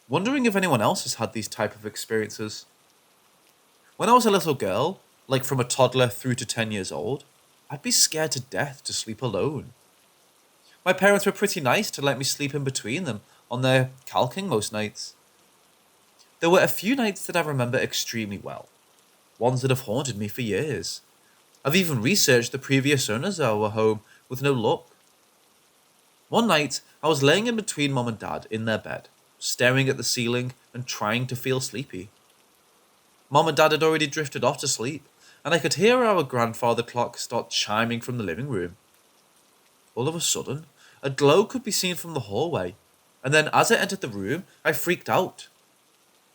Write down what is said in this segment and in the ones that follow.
wondering if anyone else has had these type of experiences. When I was a little girl, like from a toddler through to 10 years old, I'd be scared to death to sleep alone. My parents were pretty nice to let me sleep in between them on their calking most nights. There were a few nights that I remember extremely well, ones that have haunted me for years. I've even researched the previous owners of our home with no luck. One night, I was laying in between mom and dad in their bed, staring at the ceiling and trying to feel sleepy. Mom and dad had already drifted off to sleep, and I could hear our grandfather clock start chiming from the living room. All of a sudden, a glow could be seen from the hallway, and then as I entered the room, I freaked out.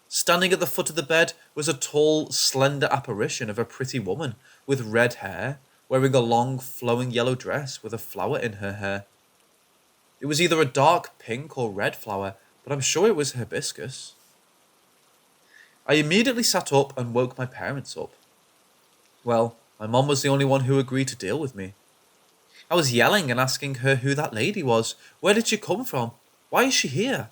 Standing at the foot of the bed was a tall, slender apparition of a pretty woman with red hair, wearing a long, flowing yellow dress with a flower in her hair. It was either a dark pink or red flower, but I'm sure it was hibiscus. I immediately sat up and woke my parents up. Well, my mom was the only one who agreed to deal with me. I was yelling and asking her who that lady was. Where did she come from? Why is she here?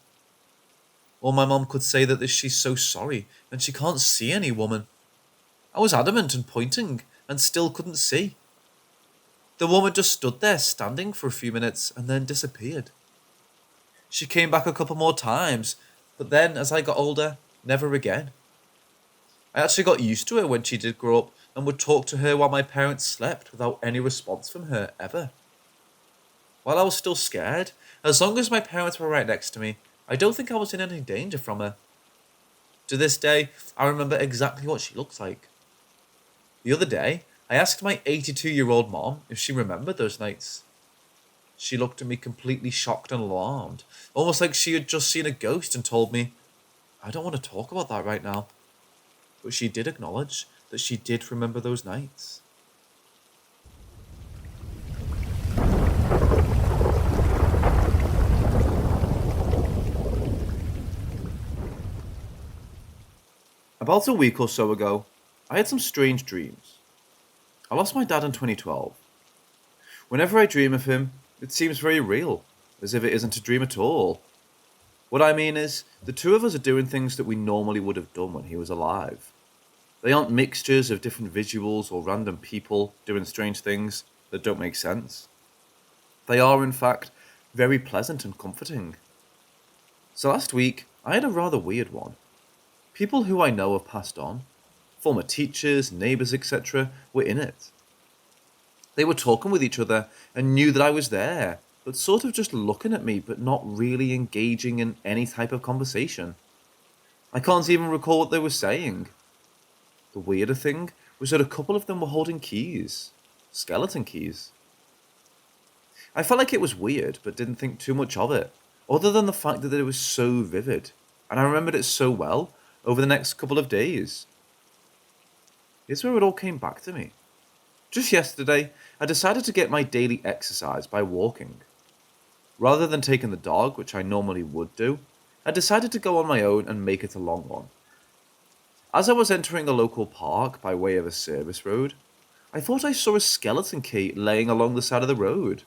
All my mom could say that she's so sorry and she can't see any woman. I was adamant and pointing and still couldn't see. The woman just stood there standing for a few minutes and then disappeared. She came back a couple more times, but then as I got older, never again. I actually got used to her when she did grow up and would talk to her while my parents slept without any response from her ever. While I was still scared, as long as my parents were right next to me, I don't think I was in any danger from her. To this day, I remember exactly what she looks like. The other day, I asked my 82-year-old mom if she remembered those nights. She looked at me completely shocked and alarmed, almost like she had just seen a ghost and told me, "I don't want to talk about that right now." But she did acknowledge that she did remember those nights. About a week or so ago, I had some strange dreams. I lost my dad in 2012. Whenever I dream of him, it seems very real, as if it isn't a dream at all. What I mean is, the two of us are doing things that we normally would have done when he was alive. They aren't mixtures of different visuals or random people doing strange things that don't make sense. They are, in fact, very pleasant and comforting. So last week, I had a rather weird one. People who I know have passed on, former teachers, neighbours, etc., were in it. They were talking with each other and knew that I was there, but sort of just looking at me but not really engaging in any type of conversation. I can't even recall what they were saying. The weirder thing was that a couple of them were holding keys. Skeleton keys. I felt like it was weird, but didn't think too much of it, other than the fact that it was so vivid, and I remembered it so well over the next couple of days. Here's where it all came back to me. Just yesterday, I decided to get my daily exercise by walking. Rather than taking the dog, which I normally would do, I decided to go on my own and make it a long one. As I was entering a local park by way of a service road, I thought I saw a skeleton key laying along the side of the road.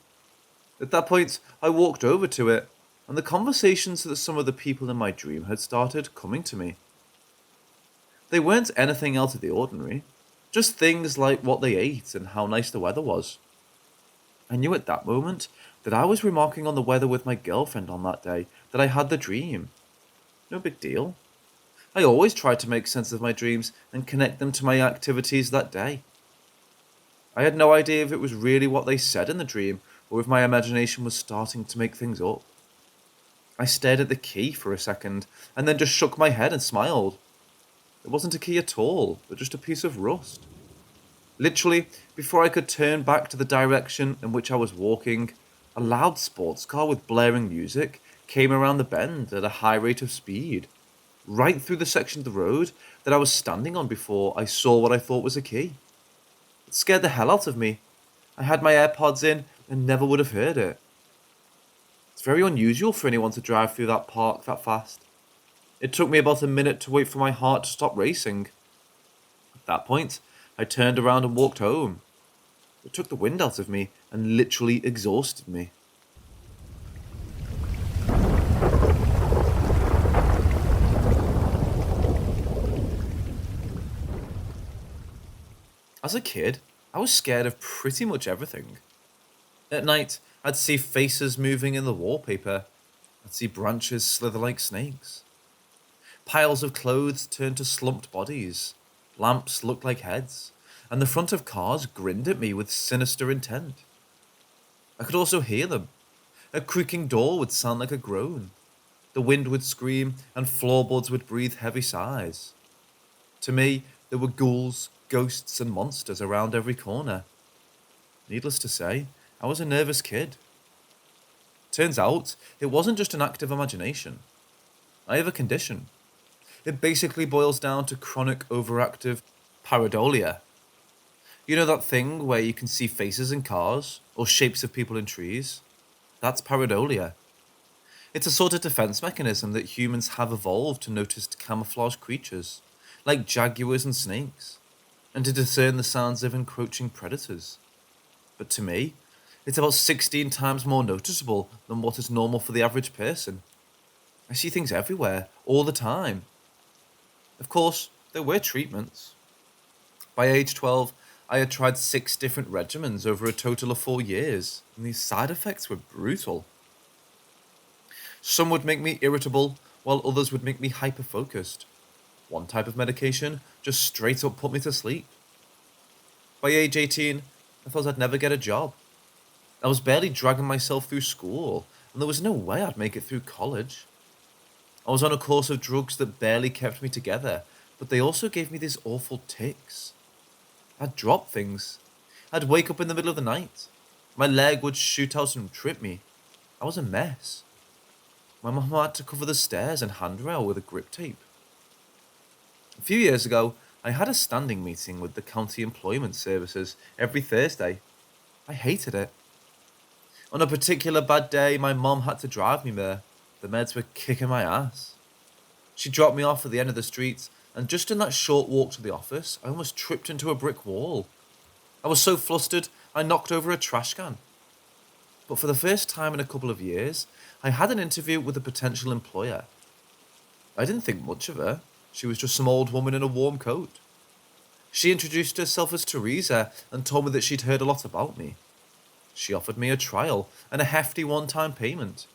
At that point, I walked over to it, and the conversations that some of the people in my dream had started coming to me. They weren't anything out of the ordinary, just things like what they ate and how nice the weather was. I knew at that moment that I was remarking on the weather with my girlfriend on that day that I had the dream. No big deal. I always try to make sense of my dreams and connect them to my activities that day. I had no idea if it was really what they said in the dream or if my imagination was starting to make things up. I stared at the key for a second and then just shook my head and smiled. It wasn't a key at all, but just a piece of rust. Literally, before I could turn back to the direction in which I was walking, a loud sports car with blaring music came around the bend at a high rate of speed, right through the section of the road that I was standing on before I saw what I thought was a key. It scared the hell out of me. I had my AirPods in and never would have heard it. It's very unusual for anyone to drive through that park that fast. It took me about a minute to wait for my heart to stop racing. At that point, I turned around and walked home. It took the wind out of me and literally exhausted me. As a kid, I was scared of pretty much everything. At night, I'd see faces moving in the wallpaper. I'd see branches slither like snakes. Piles of clothes turned to slumped bodies. Lamps looked like heads. And the front of cars grinned at me with sinister intent. I could also hear them. A creaking door would sound like a groan. The wind would scream, and floorboards would breathe heavy sighs. To me, there were ghouls, ghosts, and monsters around every corner. Needless to say, I was a nervous kid. Turns out, it wasn't just an active imagination. I have a condition. It basically boils down to chronic overactive pareidolia. You know that thing where you can see faces in cars, or shapes of people in trees? That's pareidolia. It's a sort of defense mechanism that humans have evolved to notice camouflaged creatures, like jaguars and snakes, and to discern the sounds of encroaching predators. But to me, it's about 16 times more noticeable than what is normal for the average person. I see things everywhere, all the time. Of course, there were treatments. By age 12, I had tried 6 different regimens over a total of 4 years, and these side effects were brutal. Some would make me irritable, while others would make me hyper-focused. One type of medication just straight up put me to sleep. By age 18, I thought I'd never get a job. I was barely dragging myself through school, and there was no way I'd make it through college. I was on a course of drugs that barely kept me together, but they also gave me these awful tics. I'd drop things. I'd wake up in the middle of the night. My leg would shoot out and trip me. I was a mess. My mum had to cover the stairs and handrail with a grip tape. A few years ago, I had a standing meeting with the county employment services every Thursday. I hated it. On a particular bad day, my mum had to drive me there. The meds were kicking my ass. She dropped me off at the end of the street, and just in that short walk to the office, I almost tripped into a brick wall. I was so flustered, I knocked over a trash can. But for the first time in a couple of years, I had an interview with a potential employer. I didn't think much of her. She was just some old woman in a warm coat. She introduced herself as Teresa and told me that she'd heard a lot about me. She offered me a trial and a hefty one-time payment.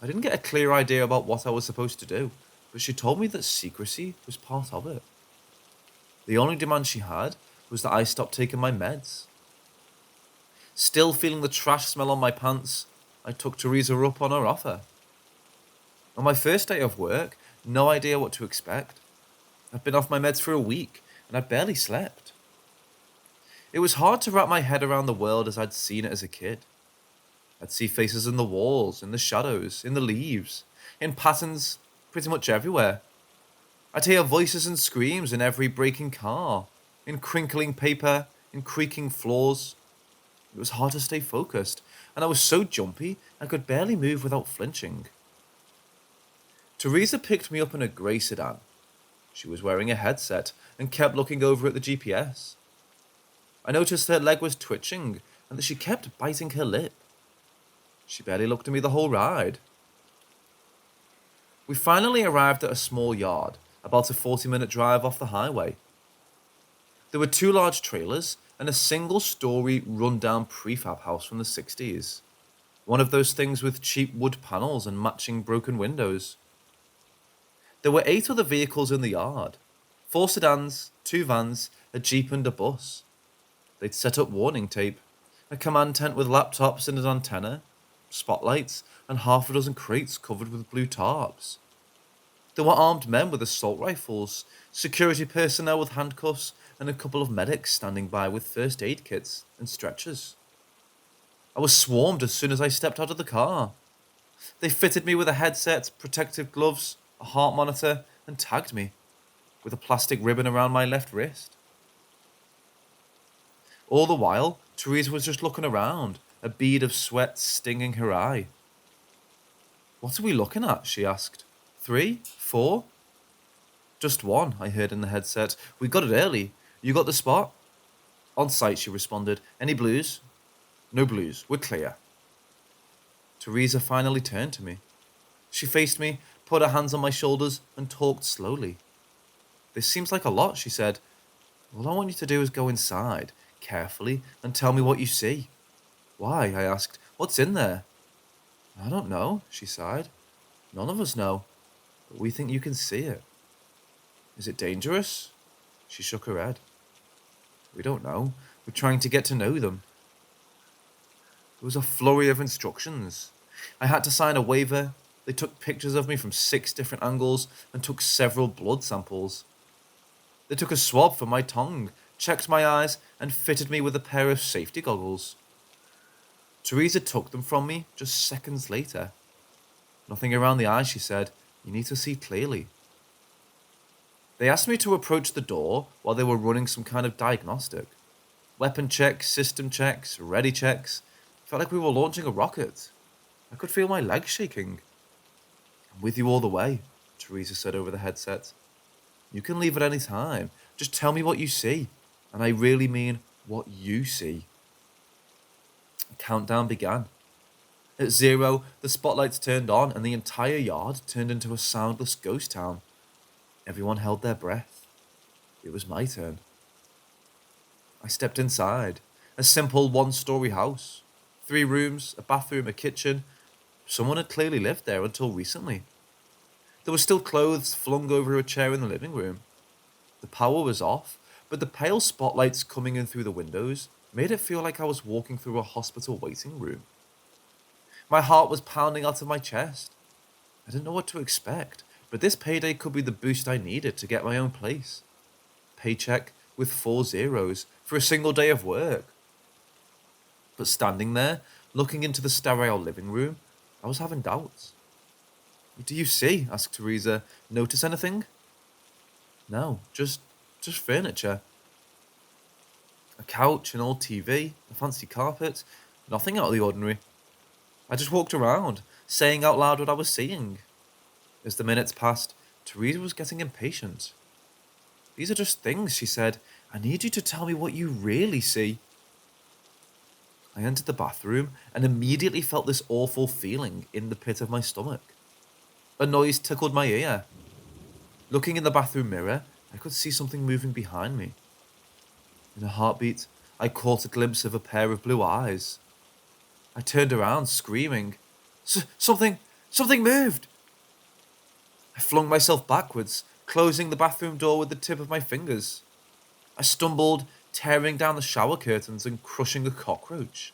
I didn't get a clear idea about what I was supposed to do, but she told me that secrecy was part of it. The only demand she had was that I stop taking my meds. Still feeling the trash smell on my pants, I took Teresa up on her offer. On my first day of work, no idea what to expect. I'd been off my meds for a week, and I barely slept. It was hard to wrap my head around the world as I'd seen it as a kid. I'd see faces in the walls, in the shadows, in the leaves, in patterns pretty much everywhere. I'd hear voices and screams in every braking car, in crinkling paper, in creaking floors. It was hard to stay focused, and I was so jumpy I could barely move without flinching. Teresa picked me up in a grey sedan. She was wearing a headset and kept looking over at the GPS. I noticed her leg was twitching and that she kept biting her lip. She barely looked at me the whole ride. We finally arrived at a small yard, about a 40-minute drive off the highway. There were 2 large trailers and a single-story, run-down prefab house from the 60s. One of those things with cheap wood panels and matching broken windows. There were 8 other vehicles in the yard. 4 sedans, 2 vans, a jeep and a bus. They'd set up warning tape, a command tent with laptops and an antenna, spotlights, and half a dozen crates covered with blue tarps. There were armed men with assault rifles, security personnel with handcuffs, and a couple of medics standing by with first aid kits and stretchers. I was swarmed as soon as I stepped out of the car. They fitted me with a headset, protective gloves, a heart monitor, and tagged me, with a plastic ribbon around my left wrist. All the while, Teresa was just looking around, a bead of sweat stinging her eye. "What are we looking at?" she asked. 3? 4? "Just one," I heard in the headset. "We got it early. You got the spot?" "On site," she responded. "Any blues?" "No blues. We're clear." Teresa finally turned to me. She faced me, put her hands on my shoulders, and talked slowly. "This seems like a lot," she said. All I want you to do is go inside, carefully, and tell me what you see. Why? I asked. What's in there? I don't know, she sighed. None of us know, but we think you can see it. Is it dangerous? She shook her head. We don't know. We're trying to get to know them. There was a flurry of instructions. I had to sign a waiver. They took pictures of me from 6 different angles and took several blood samples. They took a swab from my tongue, checked my eyes, and fitted me with a pair of safety goggles. Teresa took them from me just seconds later. Nothing around the eyes, she said. You need to see clearly. They asked me to approach the door while they were running some kind of diagnostic. Weapon checks, system checks, ready checks. Felt like we were launching a rocket. I could feel my legs shaking. I'm with you all the way, Teresa said over the headset. You can leave at any time. Just tell me what you see. And I really mean what you see. The countdown began. At 0, the spotlights turned on and the entire yard turned into a soundless ghost town. Everyone held their breath. It was my turn. I stepped inside. A simple 1-story house. 3 rooms, a bathroom, a kitchen. Someone had clearly lived there until recently. There were still clothes flung over a chair in the living room. The power was off, but the pale spotlights coming in through the windows made it feel like I was walking through a hospital waiting room. My heart was pounding out of my chest. I didn't know what to expect, but this payday could be the boost I needed to get my own place. Paycheck with 4 zeros for a single day of work. But standing there, looking into the sterile living room, I was having doubts. What do you see? Asked Teresa. Notice anything? No, just furniture. A couch, an old TV, a fancy carpet, nothing out of the ordinary. I just walked around, saying out loud what I was seeing. As the minutes passed, Teresa was getting impatient. These are just things, she said. I need you to tell me what you really see. I entered the bathroom and immediately felt this awful feeling in the pit of my stomach. A noise tickled my ear. Looking in the bathroom mirror, I could see something moving behind me. In a heartbeat, I caught a glimpse of a pair of blue eyes. I turned around, screaming, Something moved! I flung myself backwards, closing the bathroom door with the tip of my fingers. I stumbled, tearing down the shower curtains and crushing a cockroach.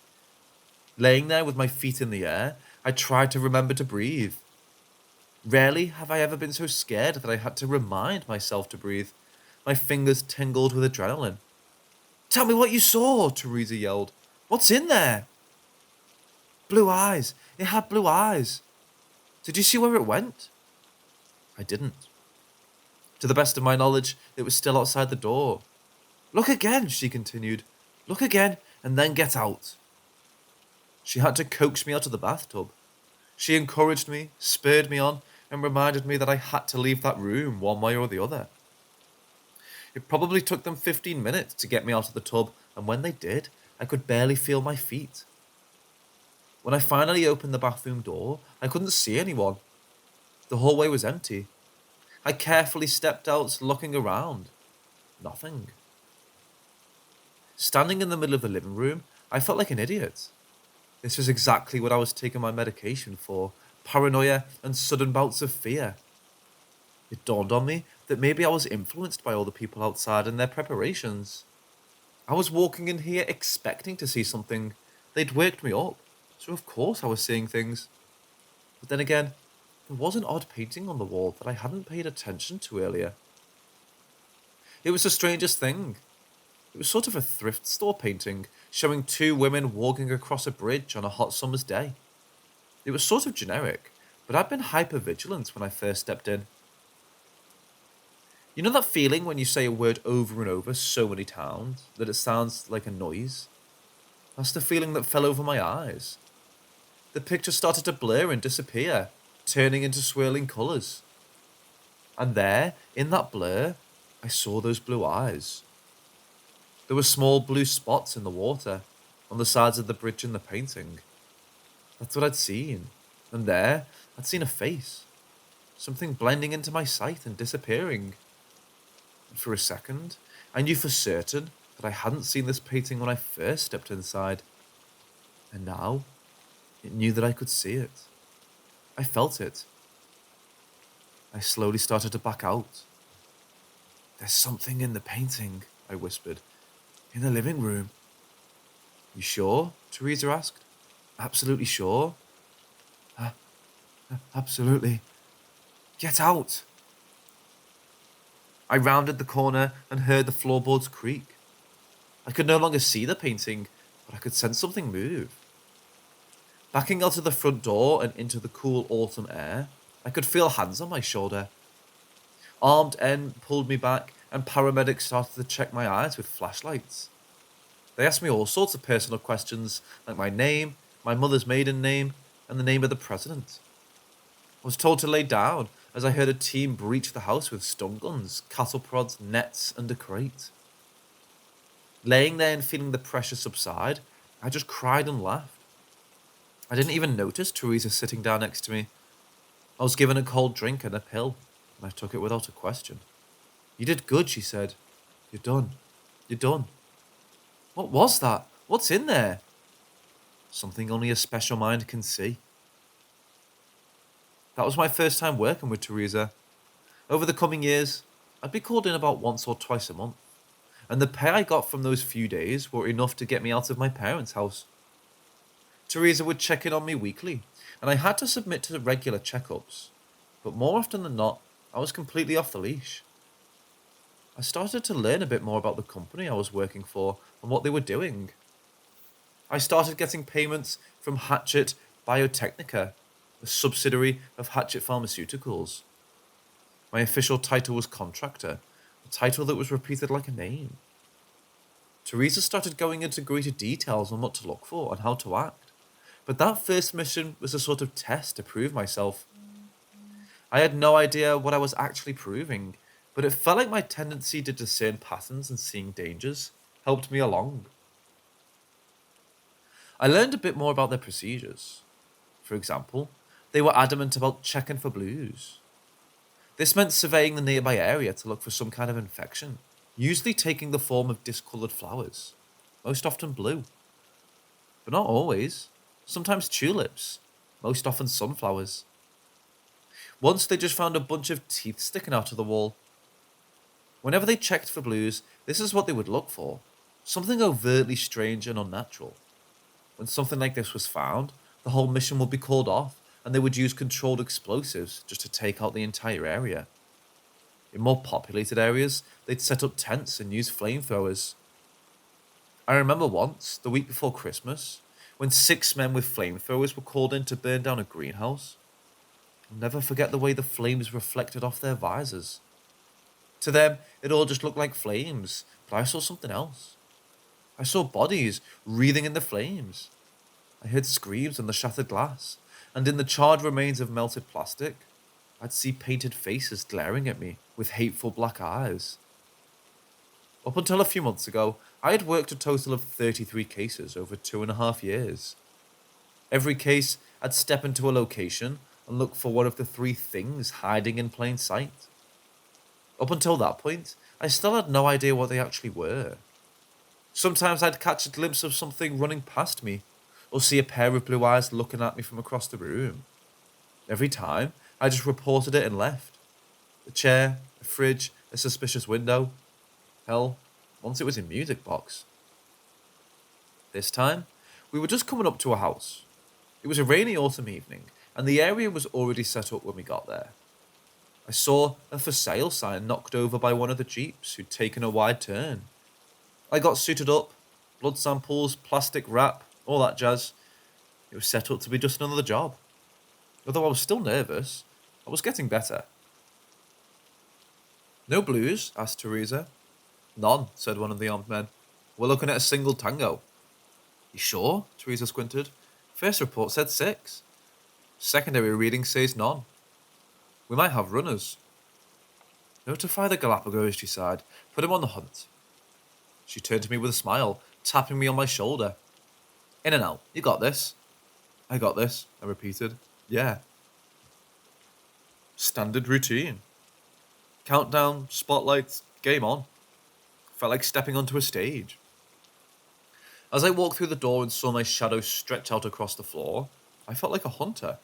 Laying there with my feet in the air, I tried to remember to breathe. Rarely have I ever been so scared that I had to remind myself to breathe. My fingers tingled with adrenaline. Tell me what you saw, Teresa yelled. What's in there? Blue eyes. It had blue eyes. Did you see where it went? I didn't. To the best of my knowledge, it was still outside the door. Look again, she continued. Look again, and then get out. She had to coax me out of the bathtub. She encouraged me, spurred me on, and reminded me that I had to leave that room one way or the other. It probably took them 15 minutes to get me out of the tub, and when they did, I could barely feel my feet. When I finally opened the bathroom door, I couldn't see anyone. The hallway was empty. I carefully stepped out, looking around. Nothing. Standing in the middle of the living room, I felt like an idiot. This was exactly what I was taking my medication for, paranoia and sudden bouts of fear. It dawned on me that maybe I was influenced by all the people outside and their preparations. I was walking in here expecting to see something. They'd worked me up, so of course I was seeing things. But then again, there was an odd painting on the wall that I hadn't paid attention to earlier. It was the strangest thing. It was sort of a thrift store painting, showing 2 women walking across a bridge on a hot summer's day. It was sort of generic, but I'd been hyper-vigilant when I first stepped in. You know that feeling when you say a word over and over so many times that it sounds like a noise? That's the feeling that fell over my eyes. The picture started to blur and disappear, turning into swirling colours. And there, in that blur, I saw those blue eyes. There were small blue spots in the water, on the sides of the bridge in the painting. That's what I'd seen. And there, I'd seen a face. Something blending into my sight and disappearing. And for a second, I knew for certain that I hadn't seen this painting when I first stepped inside, and now it knew that I could see it. I felt it. I slowly started to back out. "There's something in the painting," I whispered. "In the living room." "You sure?" Teresa asked. "Absolutely sure?" "Uh, Absolutely. Get out." I rounded the corner and heard the floorboards creak. I could no longer see the painting, but I could sense something move. Backing out of the front door and into the cool autumn air, I could feel hands on my shoulder. Armed men pulled me back, and paramedics started to check my eyes with flashlights. They asked me all sorts of personal questions, like my name, my mother's maiden name, and the name of the president. I was told to lay down as I heard a team breach the house with stun guns, cattle prods, nets, and a crate. Laying there and feeling the pressure subside, I just cried and laughed. I didn't even notice Teresa sitting down next to me. I was given a cold drink and a pill, and I took it without a question. "You did good," she said. "You're done. You're done." "What was that? What's in there?" "Something only a special mind can see." That was my first time working with Teresa. Over the coming years, I'd be called in about once or twice a month, and the pay I got from those few days were enough to get me out of my parents' house. Teresa would check in on me weekly, and I had to submit to regular checkups, but more often than not, I was completely off the leash. I started to learn a bit more about the company I was working for and what they were doing. I started getting payments from Hatchet Biotechnica, a subsidiary of Hatchet Pharmaceuticals. My official title was contractor, a title that was repeated like a name. Teresa started going into greater details on what to look for and how to act, but that first mission was a sort of test to prove myself. I had no idea what I was actually proving, but it felt like my tendency to discern patterns and seeing dangers helped me along. I learned a bit more about their procedures. For example, they were adamant about checking for blues. This meant surveying the nearby area to look for some kind of infection, usually taking the form of discoloured flowers, most often blue. But not always. Sometimes tulips, most often sunflowers. Once they just found a bunch of teeth sticking out of the wall. Whenever they checked for blues, this is what they would look for. Something overtly strange and unnatural. When something like this was found, the whole mission would be called off, and they would use controlled explosives just to take out the entire area. In more populated areas, they'd set up tents and use flamethrowers. I remember once, the week before Christmas, when 6 men with flamethrowers were called in to burn down a greenhouse. I'll never forget the way the flames reflected off their visors. To them, it all just looked like flames, but I saw something else. I saw bodies wreathing in the flames. I heard screams on the shattered glass, and in the charred remains of melted plastic, I'd see painted faces glaring at me with hateful black eyes. Up until a few months ago, I had worked a total of 33 cases over 2.5 years. Every case, I'd step into a location and look for one of the 3 things hiding in plain sight. Up until that point, I still had no idea what they actually were. Sometimes I'd catch a glimpse of something running past me, or see a pair of blue eyes looking at me from across the room. Every time, I just reported it and left. A chair, a fridge, a suspicious window. Hell, once it was a music box. This time, we were just coming up to a house. It was a rainy autumn evening, and the area was already set up when we got there. I saw a for sale sign knocked over by one of the jeeps who'd taken a wide turn. I got suited up, blood samples, plastic wrap, all that jazz. It was set up to be just another job. Although I was still nervous, I was getting better. "No blues?" asked Teresa. "None," said one of the armed men. "We're looking at a single tango." "You sure?" Teresa squinted. "First report said 6. Secondary reading says none. We might have runners." "Notify the Galapagos," she sighed. "Put him on the hunt." She turned to me with a smile, tapping me on my shoulder. "In and out. You got this." "I got this," I repeated. "Yeah." Standard routine. Countdown, spotlights, game on. Felt like stepping onto a stage. As I walked through the door and saw my shadow stretch out across the floor, I felt like a hunter.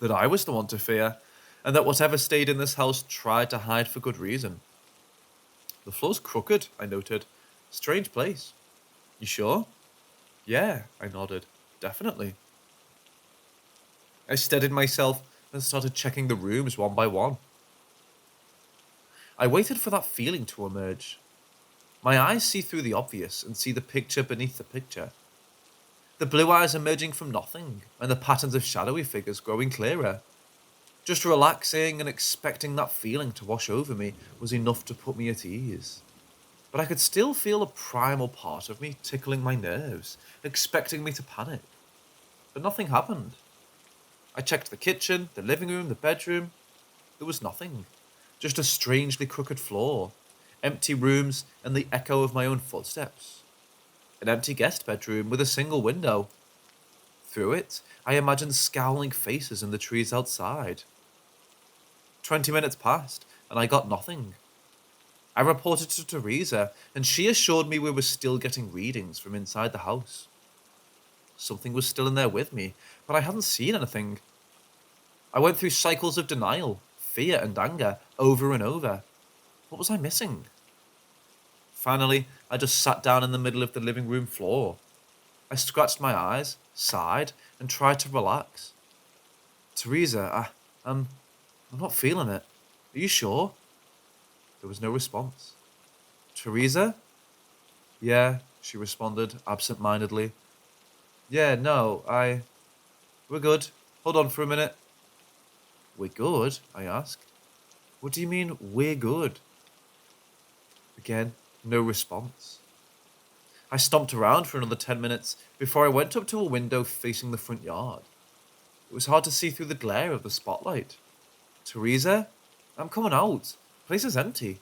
That I was the one to fear, and that whatever stayed in this house tried to hide for good reason. The floor's crooked, I noted. Strange place. You sure? Yeah, I nodded. Definitely. I steadied myself and started checking the rooms one by one. I waited for that feeling to emerge. My eyes see through the obvious and see the picture beneath the picture. The blue eyes emerging from nothing, and the patterns of shadowy figures growing clearer. Just relaxing and expecting that feeling to wash over me was enough to put me at ease. But I could still feel a primal part of me tickling my nerves, expecting me to panic. But nothing happened. I checked the kitchen, the living room, the bedroom. There was nothing. Just a strangely crooked floor, empty rooms, and the echo of my own footsteps. An empty guest bedroom with a single window. Through it, I imagined scowling faces in the trees outside. 20 minutes passed, and I got nothing. I reported to Teresa, and she assured me we were still getting readings from inside the house. Something was still in there with me, but I hadn't seen anything. I went through cycles of denial, fear, and anger over and over. What was I missing? Finally, I just sat down in the middle of the living room floor. I scratched my eyes, sighed, and tried to relax. Teresa, I'm not feeling it. Are you sure? There was no response. Teresa? Yeah, she responded, absent-mindedly. Yeah, no, We're good. Hold on for a minute. We're good? I asked. What do you mean, we're good? Again, no response. I stomped around for another 10 minutes before I went up to a window facing the front yard. It was hard to see through the glare of the spotlight. Teresa? I'm coming out. The place is empty.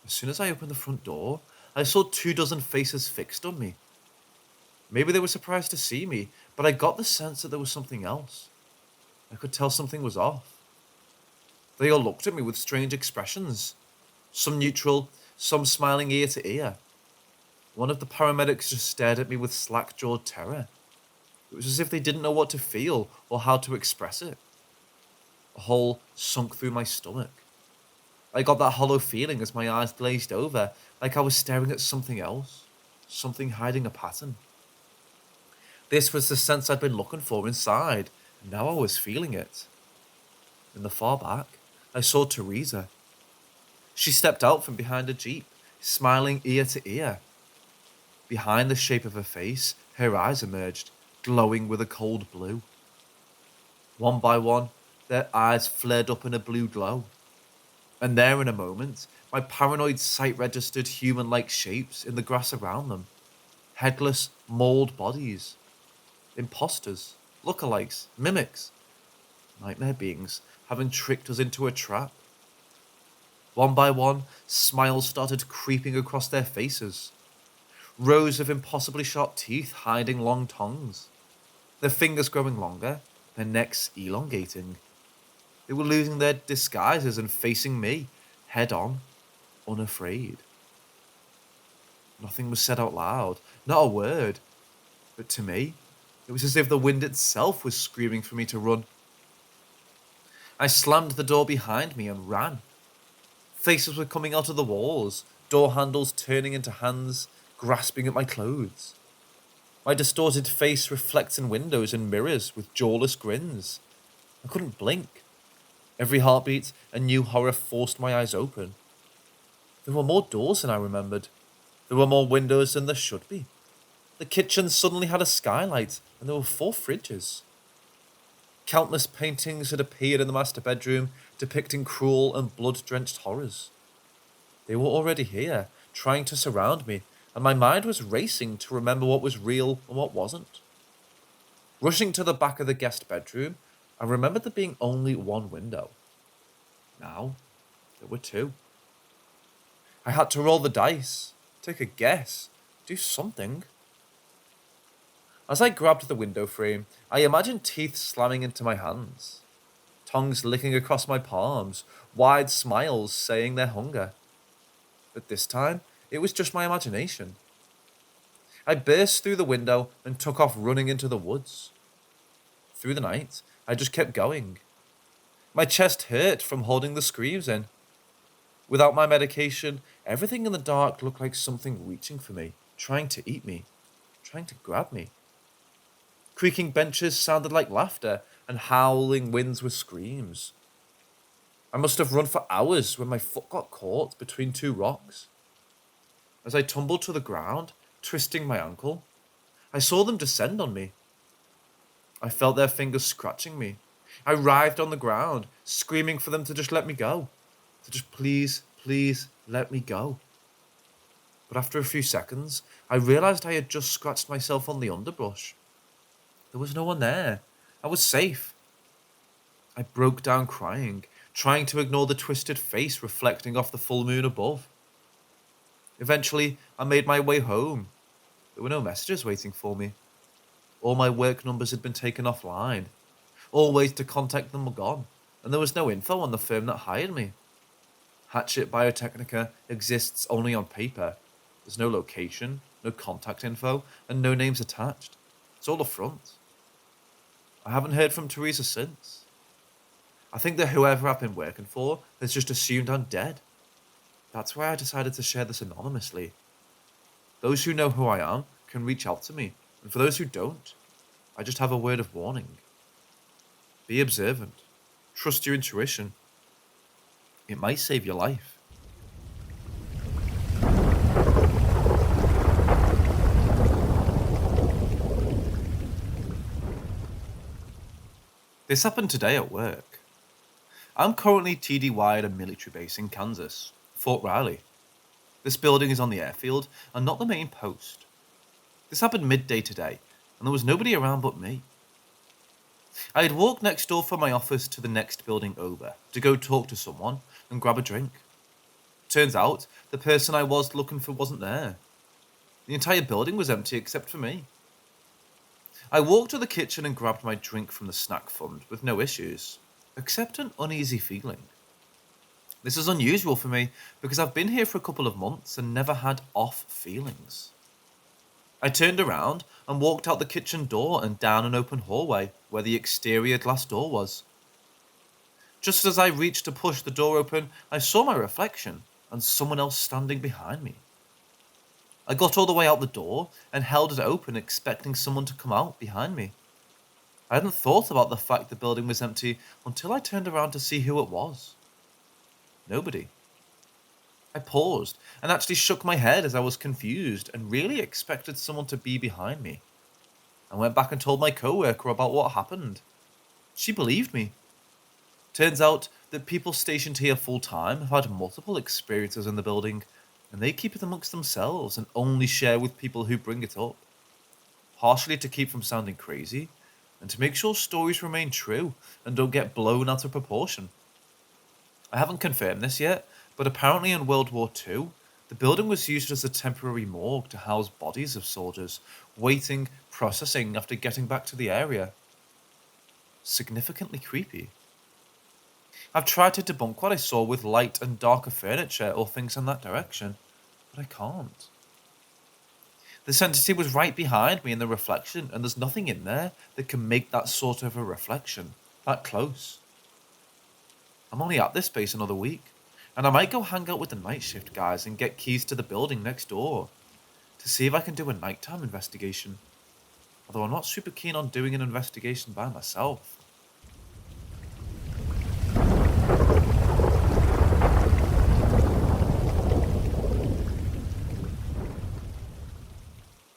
As soon as I opened the front door, I saw 24 faces fixed on me. Maybe they were surprised to see me, but I got the sense that there was something else. I could tell something was off. They all looked at me with strange expressions. Some neutral, some smiling ear to ear. One of the paramedics just stared at me with slack-jawed terror. It was as if they didn't know what to feel or how to express it. A hole sunk through my stomach. I got that hollow feeling as my eyes glazed over, like I was staring at something else, something hiding a pattern. This was the sense I'd been looking for inside, and now I was feeling it. In the far back, I saw Teresa. She stepped out from behind a jeep, smiling ear to ear. Behind the shape of her face, her eyes emerged, glowing with a cold blue. One by one, their eyes flared up in a blue glow. And there in a moment, my paranoid sight registered human-like shapes in the grass around them. Headless, mauled bodies. Imposters, lookalikes, mimics. Nightmare beings having tricked us into a trap. One by one, smiles started creeping across their faces. Rows of impossibly sharp teeth hiding long tongues. Their fingers growing longer, their necks elongating. They were losing their disguises and facing me, head on, unafraid. Nothing was said out loud, not a word. But to me, it was as if the wind itself was screaming for me to run. I slammed the door behind me and ran. Faces were coming out of the walls, door handles turning into hands, grasping at my clothes. My distorted face reflects in windows and mirrors with jawless grins. I couldn't blink. Every heartbeat, a new horror forced my eyes open. There were more doors than I remembered. There were more windows than there should be. The kitchen suddenly had a skylight, and there were 4 fridges. Countless paintings had appeared in the master bedroom, depicting cruel and blood-drenched horrors. They were already here, trying to surround me, and my mind was racing to remember what was real and what wasn't. Rushing to the back of the guest bedroom, I remembered there being only 1 window. Now, there were 2. I had to roll the dice, take a guess, do something. As I grabbed the window frame, I imagined teeth slamming into my hands, tongues licking across my palms, wide smiles saying their hunger. But this time, it was just my imagination. I burst through the window and took off running into the woods. Through the night, I just kept going. My chest hurt from holding the screams in. Without my medication, everything in the dark looked like something reaching for me, trying to eat me, trying to grab me. Creaking benches sounded like laughter, and howling winds were screams. I must have run for hours when my foot got caught between two rocks. As I tumbled to the ground, twisting my ankle, I saw them descend on me. I felt their fingers scratching me. I writhed on the ground, screaming for them to just let me go. To just please, please let me go. But after a few seconds, I realized I had just scratched myself on the underbrush. There was no one there. I was safe. I broke down crying, trying to ignore the twisted face reflecting off the full moon above. Eventually, I made my way home. There were no messages waiting for me. All my work numbers had been taken offline. All ways to contact them were gone, and there was no info on the firm that hired me. Hatchet Biotechnica exists only on paper. There's no location, no contact info, and no names attached. It's all a front. I haven't heard from Teresa since. I think that whoever I've been working for has just assumed I'm dead. That's why I decided to share this anonymously. Those who know who I am can reach out to me, and for those who don't, I just have a word of warning. Be observant. Trust your intuition. It might save your life. This happened today at work. I'm currently TDY at a military base in Kansas, Fort Riley. This building is on the airfield and not the main post. This happened midday today, and there was nobody around but me. I had walked next door from my office to the next building over to go talk to someone and grab a drink. Turns out, the person I was looking for wasn't there. The entire building was empty except for me. I walked to the kitchen and grabbed my drink from the snack fund with no issues, except an uneasy feeling. This is unusual for me because I've been here for a couple of months and never had off feelings. I turned around and walked out the kitchen door and down an open hallway where the exterior glass door was. Just as I reached to push the door open, I saw my reflection and someone else standing behind me. I got all the way out the door and held it open, expecting someone to come out behind me. I hadn't thought about the fact the building was empty until I turned around to see who it was. Nobody. I paused and actually shook my head as I was confused and really expected someone to be behind me. I went back and told my coworker about what happened. She believed me. Turns out that people stationed here full time have had multiple experiences in the building, and they keep it amongst themselves and only share with people who bring it up. Partially to keep from sounding crazy, and to make sure stories remain true and don't get blown out of proportion. I haven't confirmed this yet, but apparently in World War II, the building was used as a temporary morgue to house bodies of soldiers, waiting, processing after getting back to the area. Significantly creepy. I've tried to debunk what I saw with light and darker furniture or things in that direction, but I can't. This entity was right behind me in the reflection, and there's nothing in there that can make that sort of a reflection, that close. I'm only at this base another week, and I might go hang out with the night shift guys and get keys to the building next door to see if I can do a nighttime investigation. Although I'm not super keen on doing an investigation by myself.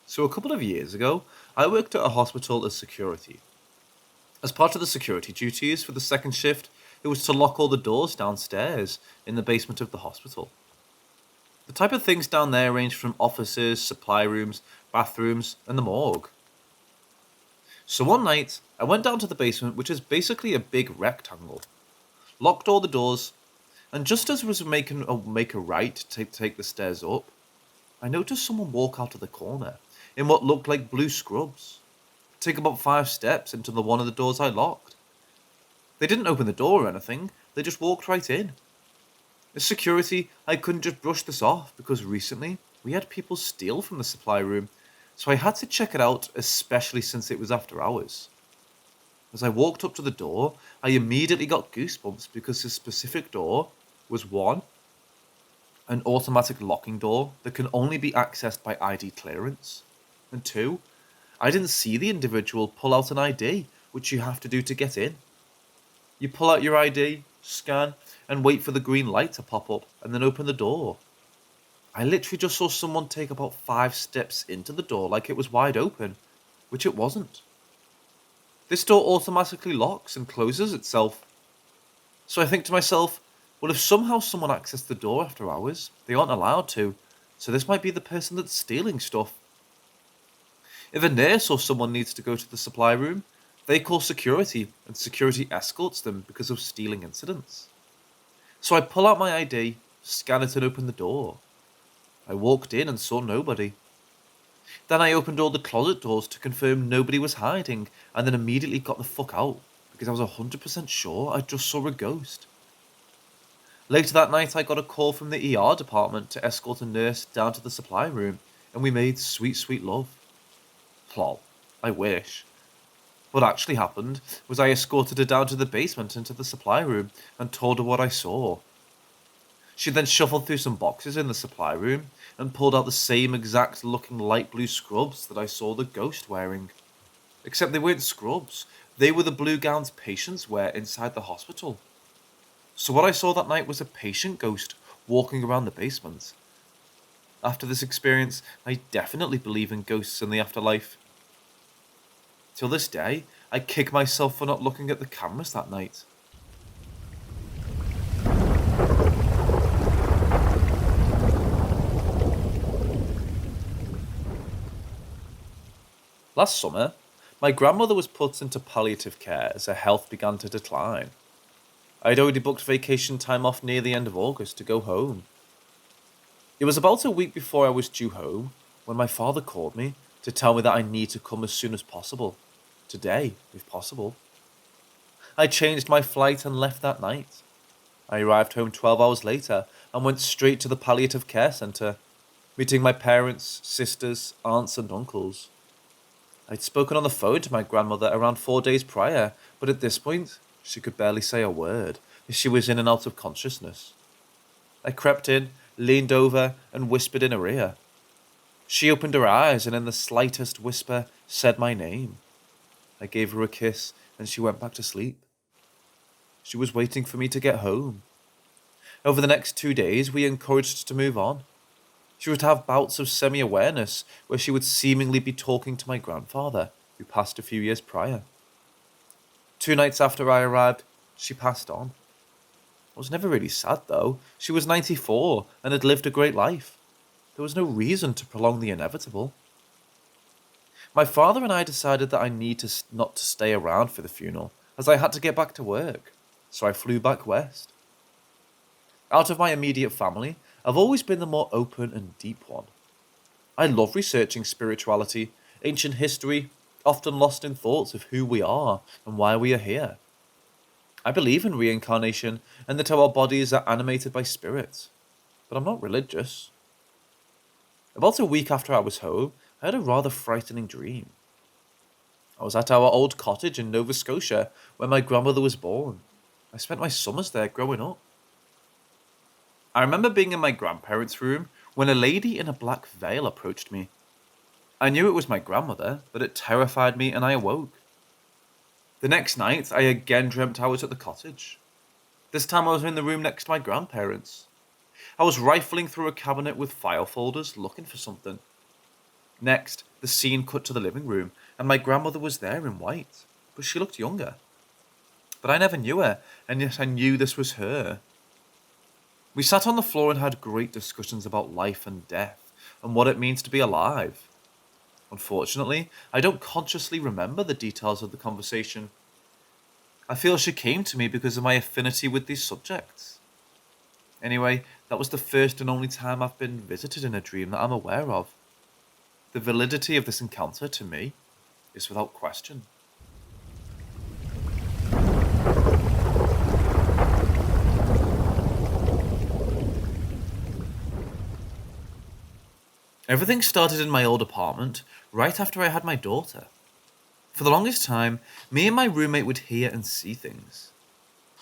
So a couple of years ago, I worked at a hospital as security. As part of the security duties for the second shift, it was to lock all the doors downstairs in the basement of the hospital. The type of things down there range from offices, supply rooms, bathrooms, and the morgue. So one night, I went down to the basement, which is basically a big rectangle, locked all the doors, and just as I was making a right to take the stairs up, I noticed someone walk out of the corner in what looked like blue scrubs, take about 5 steps into the one of the doors I locked. They didn't open the door or anything, they just walked right in. As security, I couldn't just brush this off because recently we had people steal from the supply room, so I had to check it out, especially since it was after hours. As I walked up to the door, I immediately got goosebumps because this specific door was one, an automatic locking door that can only be accessed by ID clearance, and two, I didn't see the individual pull out an ID, which you have to do to get in. You pull out your ID, scan, and wait for the green light to pop up, and then open the door. I literally just saw someone take about 5 steps into the door like it was wide open, which it wasn't. This door automatically locks and closes itself. So I think to myself, well, if somehow someone accessed the door after hours, they aren't allowed to, so this might be the person that's stealing stuff. If a nurse or someone needs to go to the supply room, they call security, and security escorts them because of stealing incidents. So I pull out my ID, scan it, and open the door. I walked in and saw nobody. Then I opened all the closet doors to confirm nobody was hiding, and then immediately got the fuck out, because I was 100% sure I just saw a ghost. Later that night I got a call from the ER department to escort a nurse down to the supply room, and we made sweet, sweet love. Lol, I wish. What actually happened was I escorted her down to the basement into the supply room and told her what I saw. She then shuffled through some boxes in the supply room and pulled out the same exact looking light blue scrubs that I saw the ghost wearing. Except they weren't scrubs, they were the blue gowns patients wear inside the hospital. So what I saw that night was a patient ghost walking around the basement. After this experience, I definitely believe in ghosts in the afterlife. Till this day, I kick myself for not looking at the cameras that night. Last summer, my grandmother was put into palliative care as her health began to decline. I had already booked vacation time off near the end of August to go home. It was about a week before I was due home when my father called me to tell me that I need to come as soon as possible. Today, if possible. I changed my flight and left that night. I arrived home 12 hours later and went straight to the palliative care centre, meeting my parents, sisters, aunts and uncles. I'd spoken on the phone to my grandmother around 4 days prior, but at this point, she could barely say a word, as she was in and out of consciousness. I crept in, leaned over, and whispered in her ear. She opened her eyes and in the slightest whisper said my name. I gave her a kiss and she went back to sleep. She was waiting for me to get home. Over the next 2 days, we encouraged her to move on. She would have bouts of semi-awareness where she would seemingly be talking to my grandfather, who passed a few years prior. 2 nights after I arrived, she passed on. I was never really sad though. She was 94 and had lived a great life. There was no reason to prolong the inevitable. My father and I decided that I need not to stay around for the funeral, as I had to get back to work, so I flew back west. Out of my immediate family, I've always been the more open and deep one. I love researching spirituality, ancient history, often lost in thoughts of who we are and why we are here. I believe in reincarnation and that our bodies are animated by spirits, but I'm not religious. About a week after I was home, I had a rather frightening dream. I was at our old cottage in Nova Scotia where my grandmother was born. I spent my summers there growing up. I remember being in my grandparents' room when a lady in a black veil approached me. I knew it was my grandmother, but it terrified me and I awoke. The next night, I again dreamt I was at the cottage. This time I was in the room next to my grandparents. I was rifling through a cabinet with file folders looking for something. Next, the scene cut to the living room, and my grandmother was there in white, but she looked younger. But I never knew her, and yet I knew this was her. We sat on the floor and had great discussions about life and death, and what it means to be alive. Unfortunately, I don't consciously remember the details of the conversation. I feel she came to me because of my affinity with these subjects. Anyway, that was the first and only time I've been visited in a dream that I'm aware of. The validity of this encounter, to me, is without question. Everything started in my old apartment right after I had my daughter. For the longest time, me and my roommate would hear and see things.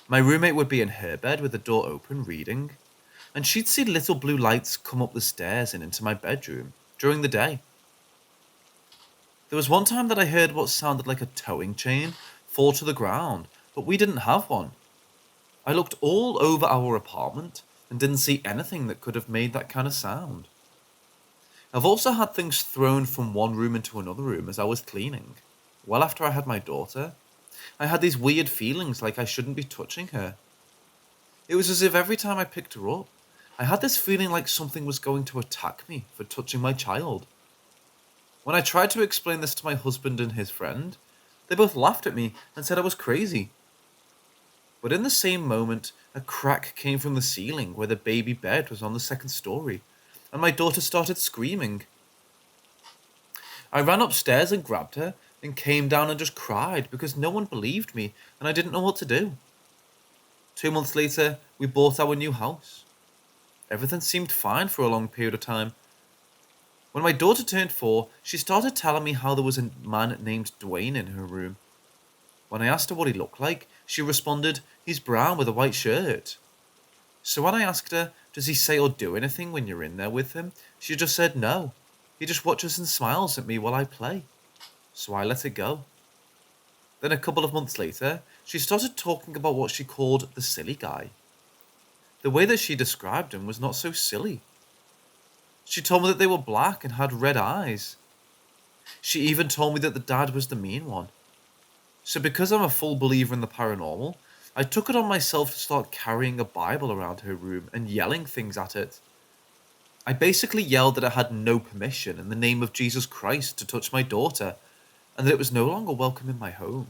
My roommate would be in her bed with the door open reading, and she'd see little blue lights come up the stairs and into my bedroom during the day. There was one time that I heard what sounded like a towing chain fall to the ground, but we didn't have one. I looked all over our apartment and didn't see anything that could have made that kind of sound. I've also had things thrown from one room into another room as I was cleaning. Well, after I had my daughter, I had these weird feelings like I shouldn't be touching her. It was as if every time I picked her up, I had this feeling like something was going to attack me for touching my child. When I tried to explain this to my husband and his friend, they both laughed at me and said I was crazy. But in the same moment, a crack came from the ceiling where the baby bed was on the second story, and my daughter started screaming. I ran upstairs and grabbed her, and came down and just cried because no one believed me and I didn't know what to do. 2 months later, we bought our new house. Everything seemed fine for a long period of time. When my daughter turned 4, she started telling me how there was a man named Dwayne in her room. When I asked her what he looked like, she responded, "He's brown with a white shirt." So when I asked her, "Does he say or do anything when you're in there with him?" she just said no. He just watches and smiles at me while I play. So I let it go. Then a couple of months later, she started talking about what she called the silly guy. The way that she described him was not so silly. She told me that they were black and had red eyes. She even told me that the dad was the mean one. So because I'm a full believer in the paranormal, I took it on myself to start carrying a Bible around her room and yelling things at it. I basically yelled that I had no permission in the name of Jesus Christ to touch my daughter, and that it was no longer welcome in my home.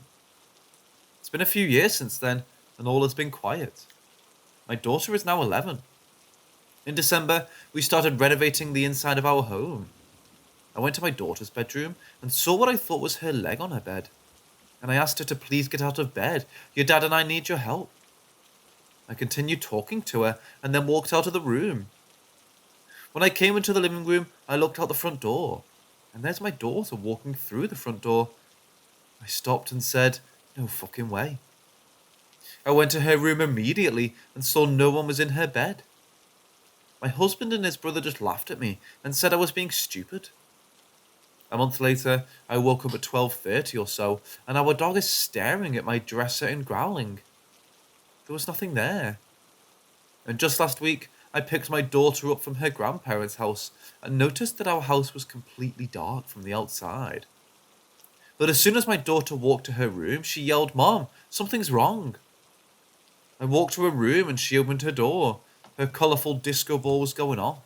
It's been a few years since then, and all has been quiet. My daughter is now 11. In December, we started renovating the inside of our home. I went to my daughter's bedroom and saw what I thought was her leg on her bed. And I asked her to please get out of bed. Your dad and I need your help. I continued talking to her and then walked out of the room. When I came into the living room, I looked out the front door. And there's my daughter walking through the front door. I stopped and said, "No fucking way." I went to her room immediately and saw no one was in her bed. My husband and his brother just laughed at me and said I was being stupid. A month later, I woke up at 12:30 or so, and our dog is staring at my dresser and growling. There was nothing there. And just last week, I picked my daughter up from her grandparents' house and noticed that our house was completely dark from the outside. But as soon as my daughter walked to her room, she yelled, "Mom, something's wrong." I walked to her room and she opened her door. Her colourful disco ball was going off.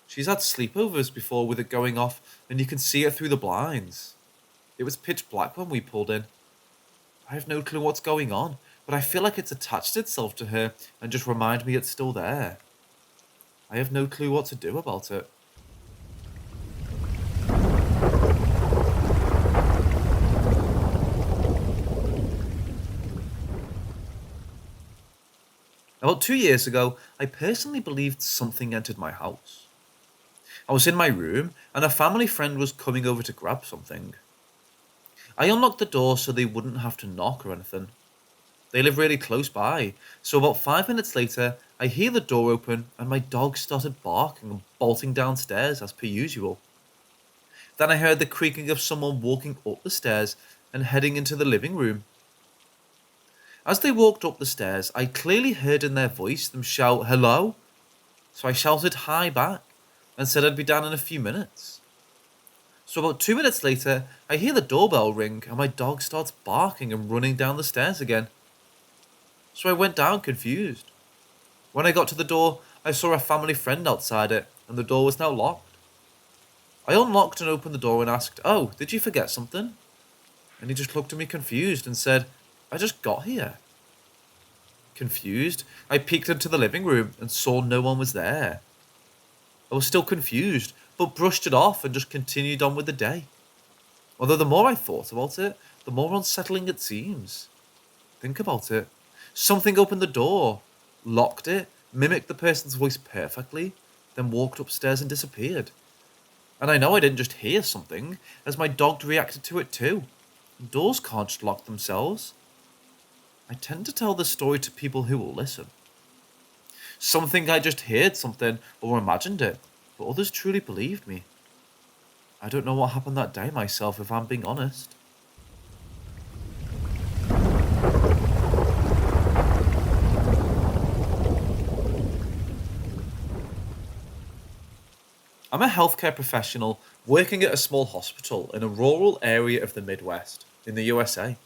She's had sleepovers before with it going off, and you can see it through the blinds. It was pitch black when we pulled in. I have no clue what's going on, but I feel like it's attached itself to her and just remind me it's still there. I have no clue what to do about it. About 2 years ago, I personally believed something entered my house. I was in my room, and a family friend was coming over to grab something. I unlocked the door so they wouldn't have to knock or anything. They live really close by, so about 5 minutes later, I hear the door open and my dog started barking and bolting downstairs as per usual. Then I heard the creaking of someone walking up the stairs and heading into the living room. As they walked up the stairs, I clearly heard in their voice them shout, "Hello?" So I shouted hi back and said I'd be down in a few minutes. So about 2 minutes later, I hear the doorbell ring and my dog starts barking and running down the stairs again. So I went down confused. When I got to the door, I saw a family friend outside it, and the door was now locked. I unlocked and opened the door and asked, "Oh, did you forget something?" And he just looked at me confused and said, "I just got here." Confused, I peeked into the living room and saw no one was there. I was still confused, but brushed it off and just continued on with the day. Although the more I thought about it, the more unsettling it seems. Think about it. Something opened the door, locked it, mimicked the person's voice perfectly, then walked upstairs and disappeared. And I know I didn't just hear something, as my dog reacted to it too. Doors can't just lock themselves. I tend to tell this story to people who will listen. Some think I just heard something or imagined it, but others truly believed me. I don't know what happened that day myself, if I'm being honest. I'm a healthcare professional working at a small hospital in a rural area of the Midwest in the USA.